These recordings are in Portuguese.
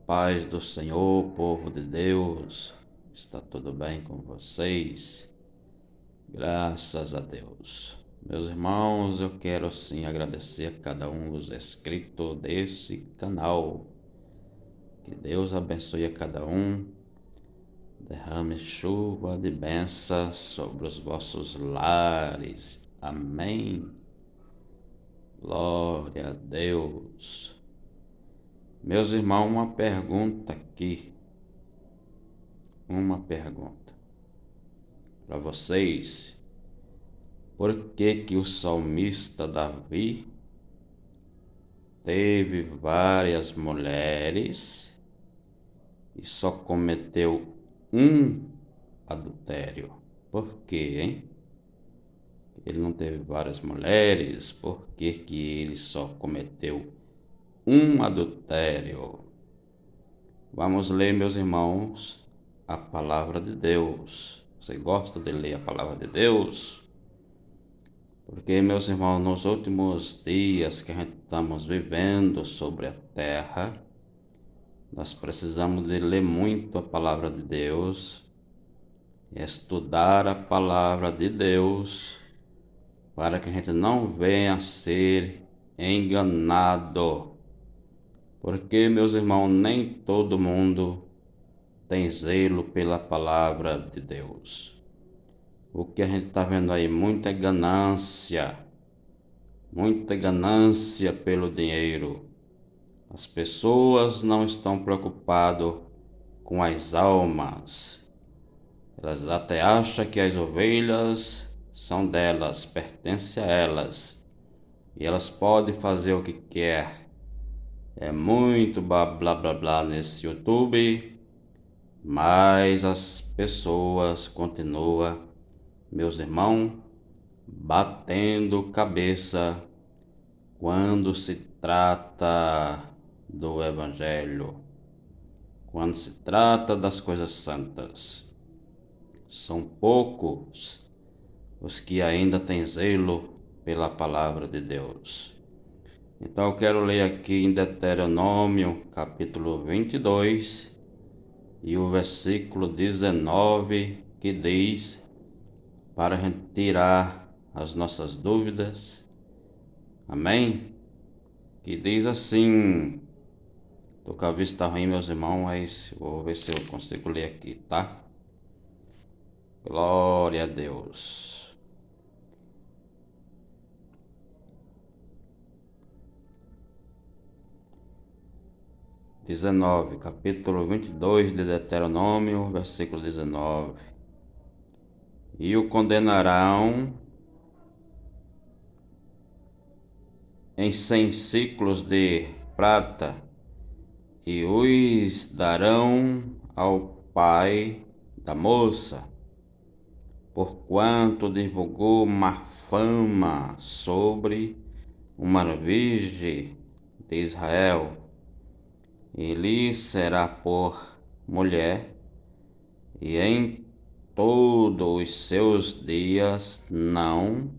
paz do Senhor, povo de Deus, está tudo bem com vocês? Graças a Deus. Meus irmãos, eu quero sim agradecer a cada um dos inscritos desse canal. Que Deus abençoe a cada um, derrame chuva de bênçãos sobre os vossos lares. Amém. Glória a Deus. Meus irmãos, uma pergunta aqui. Uma pergunta para vocês. Por que o salmista Davi teve várias mulheres e só cometeu um adultério? Por quê, hein? Ele não teve várias mulheres, por que ele só cometeu um adultério? Vamos ler, meus irmãos, a palavra de Deus. Você gosta de ler a palavra de Deus? Porque, meus irmãos, nos últimos dias que a gente estamos vivendo sobre a terra, nós precisamos de ler muito a palavra de Deus, estudar a palavra de Deus, para que a gente não venha a ser enganado. Porque, meus irmãos, nem todo mundo tem zelo pela palavra de Deus. O que a gente está vendo aí, muita ganância pelo dinheiro. As pessoas não estão preocupadas com as almas. Elas até acham que as ovelhas são delas, pertencem a elas. E elas podem fazer o que quer. É muito blá blá blá blá nesse YouTube, mas as pessoas continuam, meus irmãos, batendo cabeça quando se trata do Evangelho, quando se trata das coisas santas. São poucos os que ainda têm zelo pela palavra de Deus. Então eu quero ler aqui em Deuteronômio, capítulo 22, e o versículo 19, que diz, para a gente tirar as nossas dúvidas, amém? Que diz assim, tô com a vista ruim, meus irmãos, mas vou ver se eu consigo ler aqui, tá? Glória a Deus. Capítulo 22 de Deuteronômio, versículo 19. E o condenarão em 100 ciclos de prata, e os darão ao pai da moça, porquanto divulgou má fama sobre uma virgem de Israel. E lhe será por mulher, e em todos os seus dias não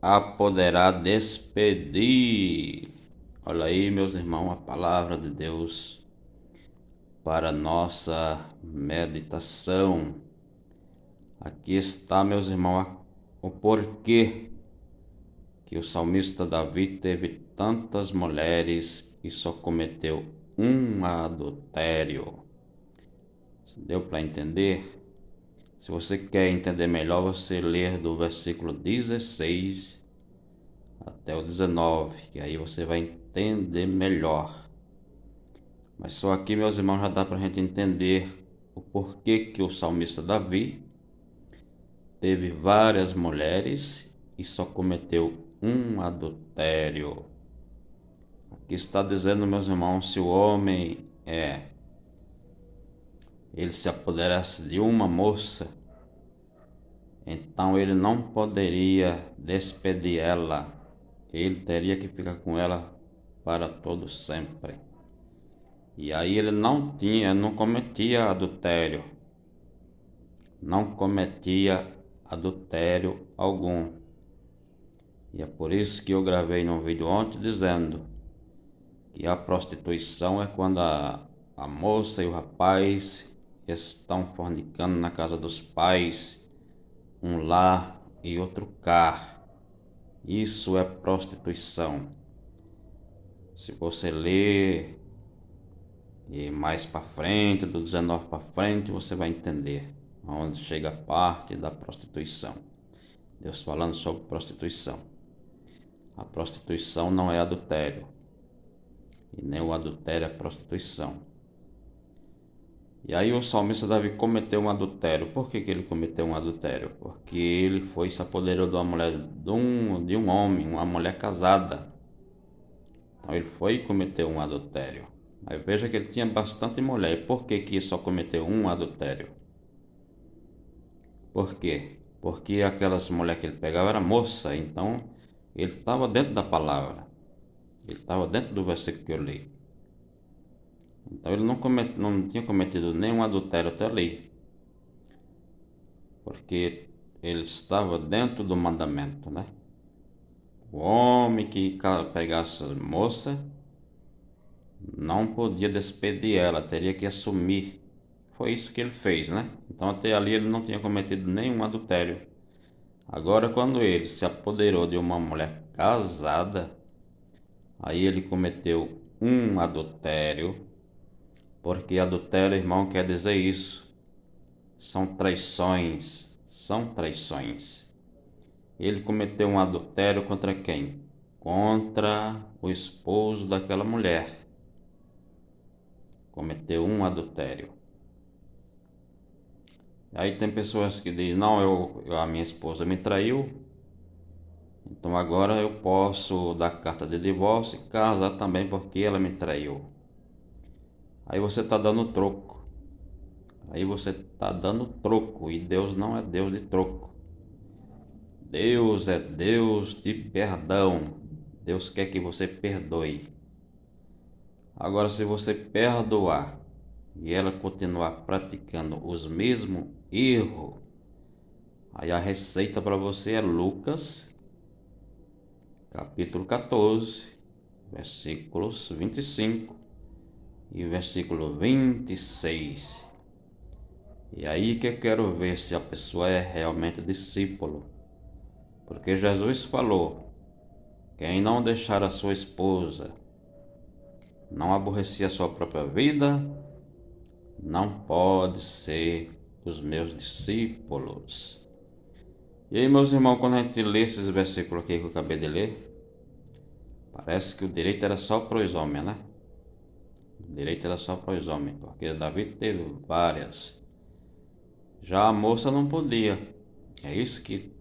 a poderá despedir. Olha aí, meus irmãos, a palavra de Deus para nossa meditação. Aqui está, meus irmãos, o porquê que o salmista Davi teve tantas mulheres e só cometeu um adultério. Deu para entender? Se você quer entender melhor, você lê do versículo 16 até o 19, que aí você vai entender melhor. Mas só aqui, meus irmãos, já dá para a gente entender o porquê que o salmista Davi teve várias mulheres e só cometeu um adultério. Aqui está dizendo, meus irmãos, se o homem ele se apoderasse de uma moça, então ele não poderia despedir ela. Ele teria que ficar com ela para todo sempre. E aí ele não cometia adultério. Não cometia adultério algum. E é por isso que eu gravei num vídeo ontem dizendo que a prostituição é quando a moça e o rapaz estão fornicando na casa dos pais, um lá e outro cá. Isso é prostituição. Se você ler e mais para frente, do 19 para frente, você vai entender onde chega a parte da prostituição. Deus falando sobre prostituição. A prostituição não é adultério, e nem o adultério é prostituição. E aí o salmista Davi cometeu um adultério. Por que ele cometeu um adultério? Porque ele se apoderou de uma mulher, de um homem, uma mulher casada. Então ele foi e cometeu um adultério. Aí veja que ele tinha bastante mulher. E por que ele só cometeu um adultério? Por quê? Porque aquelas mulheres que ele pegava era moça, então ele estava dentro da palavra. Ele estava dentro do versículo que eu li. Então ele não tinha cometido nenhum adultério até ali. Porque ele estava dentro do mandamento, né? O homem que pegasse a moça não podia despedir ela, teria que assumir. Foi isso que ele fez, né? Então até ali ele não tinha cometido nenhum adultério. Agora quando ele se apoderou de uma mulher casada, aí ele cometeu um adultério, porque adultério, irmão, quer dizer isso. São traições. Ele cometeu um adultério contra quem? Contra o esposo daquela mulher. Cometeu um adultério. Aí tem pessoas que dizem, não, a minha esposa me traiu, então agora eu posso dar carta de divórcio e casar também porque ela me traiu. Aí você está dando troco. E Deus não é Deus de troco. Deus é Deus de perdão. Deus quer que você perdoe. Agora, se você perdoar e ela continuar praticando os mesmos erros, aí a receita para você é Lucas, capítulo 14, versículos 25 e versículo 26. E aí que eu quero ver se a pessoa é realmente discípulo. Porque Jesus falou, quem não deixar a sua esposa, não aborrecer a sua própria vida, não pode ser os meus discípulos. E aí, meus irmãos, quando a gente lê esses versículos aqui que eu acabei de ler, parece que o direito era só para os homens, né? O direito era só para os homens, porque Davi teve várias. Já a moça não podia. É isso que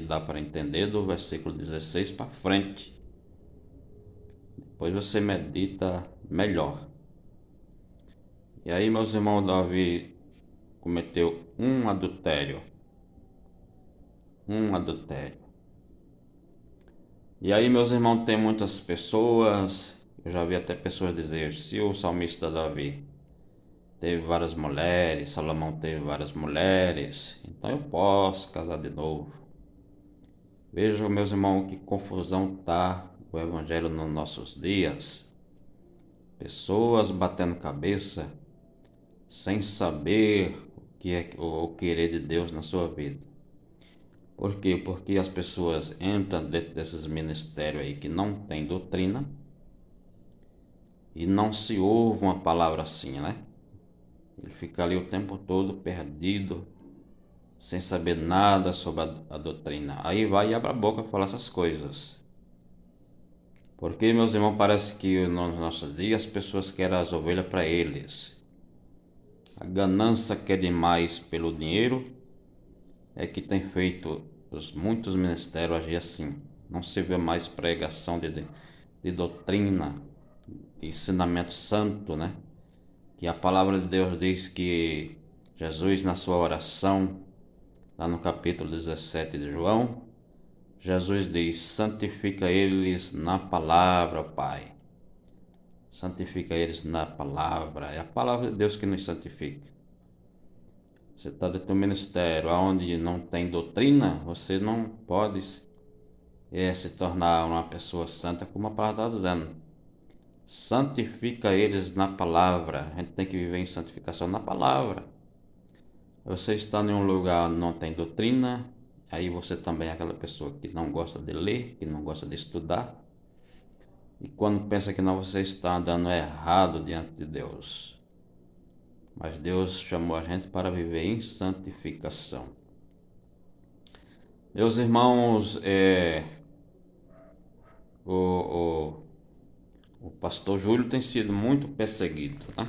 dá para entender do versículo 16 para frente. Depois você medita melhor. E aí, meus irmãos, Davi cometeu um adultério. E aí, meus irmãos, tem muitas pessoas, eu já vi até pessoas dizer, se o salmista Davi teve várias mulheres, Salomão teve várias mulheres, então eu posso casar de novo. Vejam, meus irmãos, que confusão tá o evangelho nos nossos dias. Pessoas batendo cabeça sem saber o que é o querer de Deus na sua vida. Por quê? Porque as pessoas entram dentro desses ministérios aí que não tem doutrina e não se ouve uma palavra assim, né? Ele fica ali o tempo todo perdido, sem saber nada sobre a doutrina. Aí vai e abre a boca para falar essas coisas. Porque, meus irmãos, parece que nos nossos dias as pessoas querem as ovelhas para eles. A ganância que é demais pelo dinheiro é que tem feito muitos ministérios agir assim. Não se vê mais pregação de doutrina, de ensinamento santo, né? Que a palavra de Deus diz que Jesus, na sua oração, lá no capítulo 17 de João, Jesus diz, santifica eles na palavra, Pai. Santifica eles na palavra. É a palavra de Deus que nos santifica. Você está dentro do ministério onde não tem doutrina, você não pode se tornar uma pessoa santa, como a palavra está dizendo. Santifica eles na palavra. A gente tem que viver em santificação na palavra. Você está em um lugar onde não tem doutrina, aí você também é aquela pessoa que não gosta de ler, que não gosta de estudar. E quando pensa que não, você está andando errado diante de Deus. Mas Deus chamou a gente para viver em santificação. Meus irmãos, o pastor Júlio tem sido muito perseguido, né?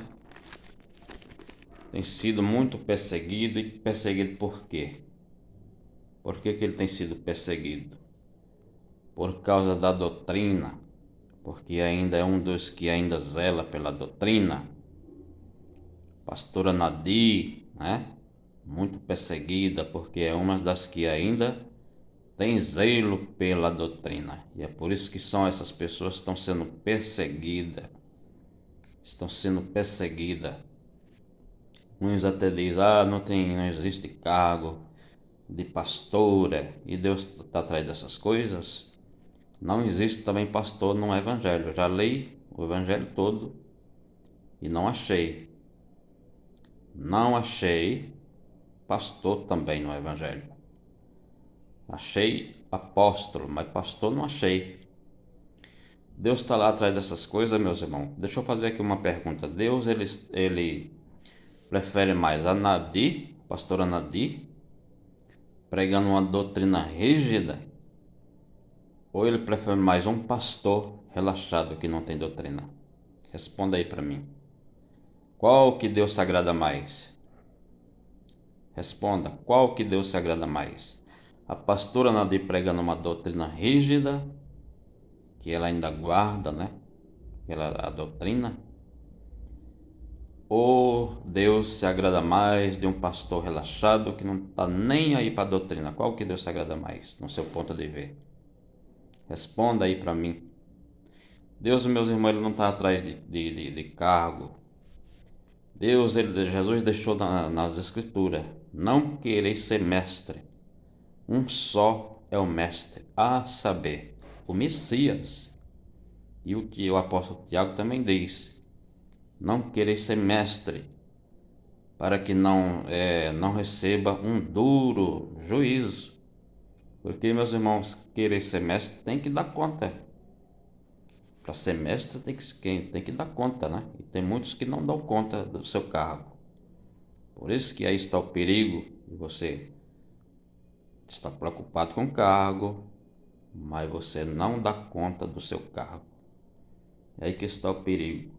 Tem sido muito perseguido. E perseguido por quê? Por que ele tem sido perseguido? Por causa da doutrina, porque ainda é um dos que ainda zela pela doutrina. Pastora Nadir, né? Muito perseguida, porque é uma das que ainda tem zelo pela doutrina. E é por isso que essas pessoas estão sendo perseguidas. Estão sendo perseguidas. Uns até dizem, não existe cargo de pastora, e Deus está atrás dessas coisas. Não existe também pastor no evangelho. Eu já li o evangelho todo e não achei. Não achei pastor também no evangelho. Achei apóstolo, mas pastor não achei. Deus está lá atrás dessas coisas, meus irmãos. Deixa eu fazer aqui uma pergunta. Deus, ele prefere mais a Nadir, pastora Nadir, pregando uma doutrina rígida, ou ele prefere mais um pastor relaxado que não tem doutrina? Responda aí para mim. Qual que Deus se agrada mais? Responda, qual que Deus se agrada mais? A pastora Nadir pregando uma doutrina rígida, que ela ainda guarda, né? A doutrina. Ou Deus se agrada mais de um pastor relaxado que não está nem aí para a doutrina? Qual que Deus se agrada mais, no seu ponto de ver? Responda aí para mim. Deus, meus irmãos, ele não está atrás de cargo. Jesus deixou nas escrituras: não quereis ser mestre. Um só é o mestre, a saber, o Messias. E o que o apóstolo Tiago também diz: não quereis ser mestre, para que não receba um duro juízo. Porque, meus irmãos, querer ser mestre tem que dar conta. Para ser mestre tem que dar conta, né? E tem muitos que não dão conta do seu cargo. Por isso que aí está o perigo de você estar preocupado com o cargo, mas você não dá conta do seu cargo. É aí que está o perigo.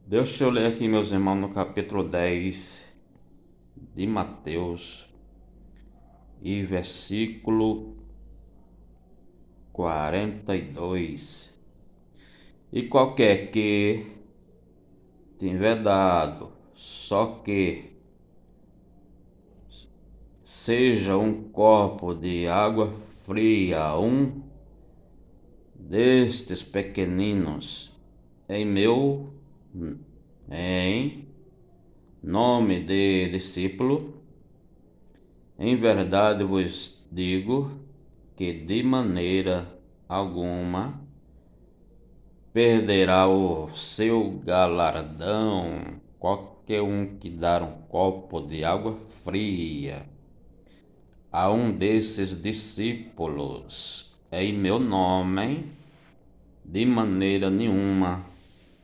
Deixa eu ler aqui, meus irmãos, no capítulo 10 de Mateus e versículo 42. E qualquer que tiver dado, só que seja um copo de água fria a um destes pequeninos, em nome de discípulo, em verdade vos digo que de maneira alguma perderá o seu galardão qualquer um que dar um copo de água fria a um desses discípulos em meu nome, de maneira nenhuma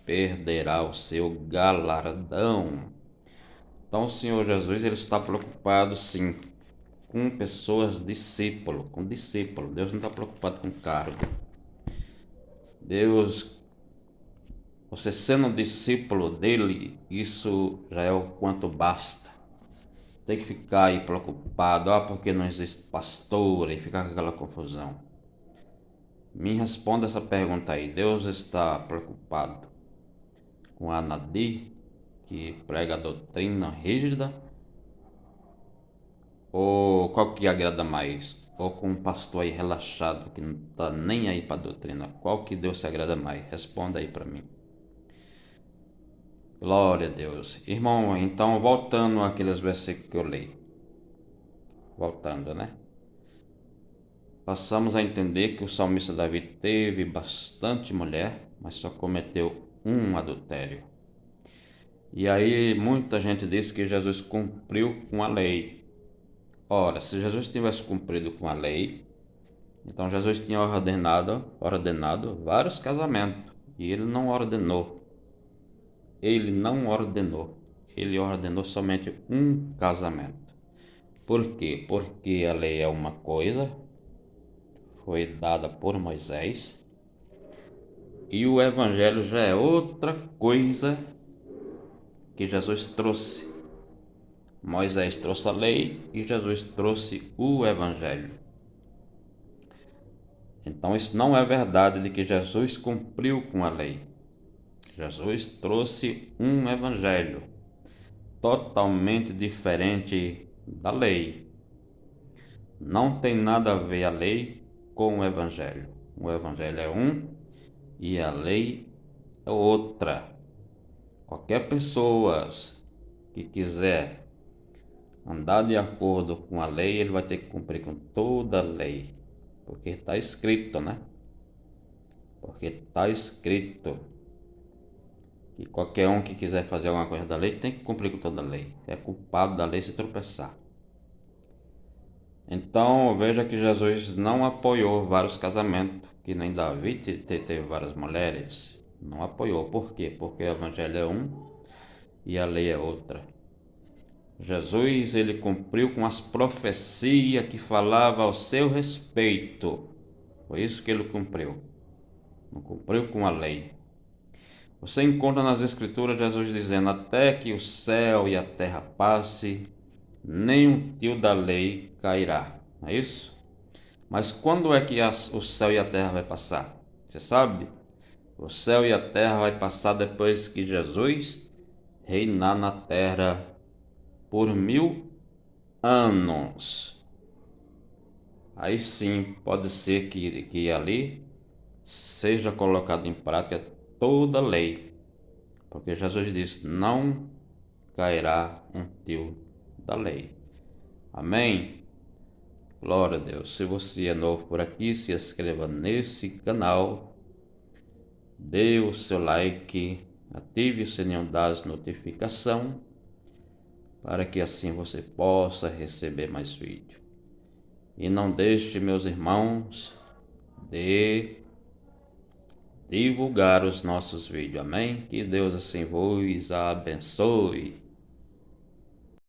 perderá o seu galardão. Então o Senhor Jesus, ele está preocupado sim com pessoas com discípulo. Deus não está preocupado com cargo. Deus, você sendo um discípulo dele, isso já é o quanto basta. Tem que ficar aí preocupado, porque não existe pastor, e ficar com aquela confusão. Me responda essa pergunta aí. Deus está preocupado com a Nadir, que prega a doutrina rígida, ou qual que agrada mais? Ou com um pastor aí relaxado, que não está nem aí para a doutrina? Qual que Deus se agrada mais? Responda aí para mim. Glória a Deus. Irmão, então voltando àqueles versículos que eu li. Voltando, né? passamos a entender que o salmista Davi teve bastante mulher, mas só cometeu um adultério. E aí muita gente diz que Jesus cumpriu com a lei. Ora, se Jesus tivesse cumprido com a lei, então Jesus tinha ordenado vários casamentos, e ele não ordenou. Ele ordenou somente um casamento. Por quê? Porque a lei é uma coisa, foi dada por Moisés, e o evangelho já é outra coisa que Jesus trouxe. Moisés trouxe a lei e Jesus trouxe o evangelho. Então isso não é verdade de que Jesus cumpriu com a lei. Jesus trouxe um evangelho totalmente diferente da lei. Não tem nada a ver a lei com o evangelho. O evangelho é um e a lei é outra. Qualquer pessoa que quiser andar de acordo com a lei, ele vai ter que cumprir com toda a lei. Porque está escrito, né? Porque está escrito que qualquer um que quiser fazer alguma coisa da lei tem que cumprir com toda a lei. É culpado da lei se tropeçar. Então veja que Jesus não apoiou vários casamentos, que nem Davi teve várias mulheres. Não apoiou. Por quê? Porque o evangelho é um e a lei é outra. Jesus, ele cumpriu com as profecias que falavam ao seu respeito. Foi isso que ele cumpriu. Não cumpriu com a lei. Você encontra nas escrituras Jesus dizendo: até que o céu e a terra passe, nenhum tio da lei cairá. Não é isso? Mas quando é que o céu e a terra vai passar? Você sabe? O céu e a terra vai passar depois que Jesus reinar na terra por 1000 anos. Aí sim pode ser que ali seja colocado em prática toda a lei, porque Jesus disse: não cairá um tio da lei. Amém? Glória a Deus. Se você é novo por aqui, se inscreva nesse canal, dê o seu like, ative o sininho das notificações, para que assim você possa receber mais vídeos. E não deixe, meus irmãos, de divulgar os nossos vídeos. Amém? Que Deus assim vos abençoe.